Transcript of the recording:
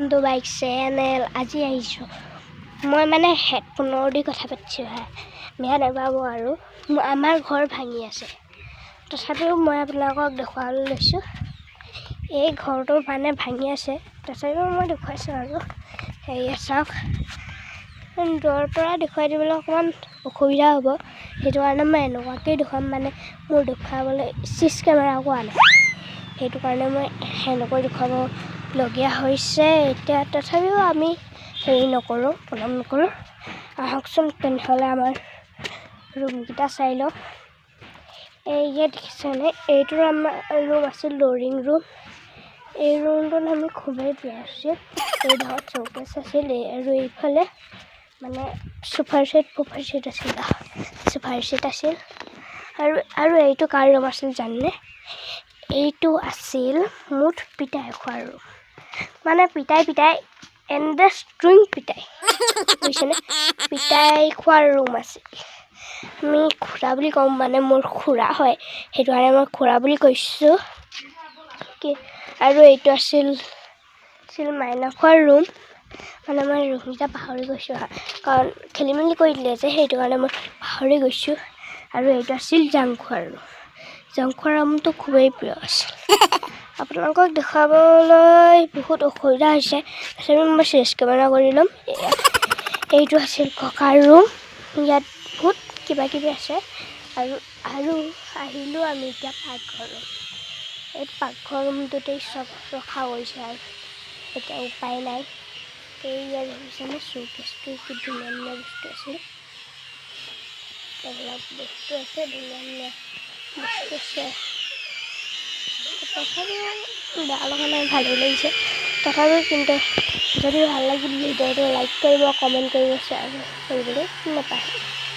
তো bike channel আজি আহিছোঁ মই মানে হেডফোনৰ দি কথা পাতিছোঁ বেয়া নাপাব আৰু আমাৰ ঘৰ ভাঙি আছে তথাপিও মই আপোনালোকক দেখুৱাবলৈ লৈছোঁ এই ঘৰটো মানে ভাঙি আছে তথাপিও মই দেখুৱাইছোঁ আৰু সেয়া চাওক দূৰৰ পৰা দেখুৱাই দিবলৈ অকণমান অসুবিধা হ'ব সেইটো কাৰণে মই এনেকুৱাকৈ দেখুৱাম মানে মোৰ দেখুৱাবলৈ চিচ কেমেৰা কোৱা নাই সেইটো কাৰণে মই সেনেকৈ দেখুৱাবলগীয়া হৈছে এতিয়া তথাপিও আমি হেৰি নকৰোঁ পলম নকৰোঁ আহকচোন তেনেহ'লে আমাৰ ৰুমকেইটা চাই লওঁ এই ইয়াত দেখিছেনে এইটো আমাৰ ৰুম আছিল লৰিং ৰুম এই ৰুমটোত আমি খুবেই বিয়া আছিল এই ধৰক চৌকেছ আছিল আৰু এইফালে মানে চোফাৰ ছেট আছিল চোফাৰ ছেট আছিল আৰু এইটো কাৰ ৰুম আছিল জানেনে এইটো আছিল মুঠ পিতাই খোৱাৰ ৰুম মানে পিতাই এণ্ডাষ্ট্ৰিং পিতাই বুজিছেনে পিতাই খোৱাৰ ৰুম আছিল আমি খুৰা বুলি কওঁ মানে মোৰ খুৰা হয় সেইটো কাৰণে মই খুৰা বুলি কৈছোঁ কি আৰু এইটো আছিল মাইনা খোৱাৰ ৰুম মানে মই ৰুমকেইটা পাহৰি গৈছোঁ কাৰণ খেলি মেলি কৰি দিলে যে সেইটো কাৰণে মই পাহৰি গৈছোঁ আৰু এইটো আছিল জাংখোৱাৰ ৰুমটো খুবেই প্ৰিয় আছিল আপোনালোকক দেখুৱাবলৈ বহুত অসুবিধা হৈছে তথাপি মই চিচ কেমেৰা কৰি ল'ম এইটো আছিল ককাৰ ৰুম ইয়াত বহুত কিবাকিবি আছে আৰু আহিলোঁ আমি এতিয়া পাকঘৰ ৰুম এই পাকঘৰ ৰুমটোতেই চব ৰখা হৈছে আৰু এতিয়া উপায় নাই এই ইয়াত দেখিছেনে চৌকেছটো কি ধুনীয়া ধুনীয়া বস্তু আছিল এইবিলাক বস্তু আছে ধুনীয়া বস্তু আছে তথাপিও বেয়া লগা নাই ভালেই লাগিছে তথাপিও কিন্তু যদি ভাল লাগিল ভিডিঅ'টো লাইক কৰিব কমেণ্ট কৰিব শ্বেয়াৰ কৰিবলৈ নাপাহৰিব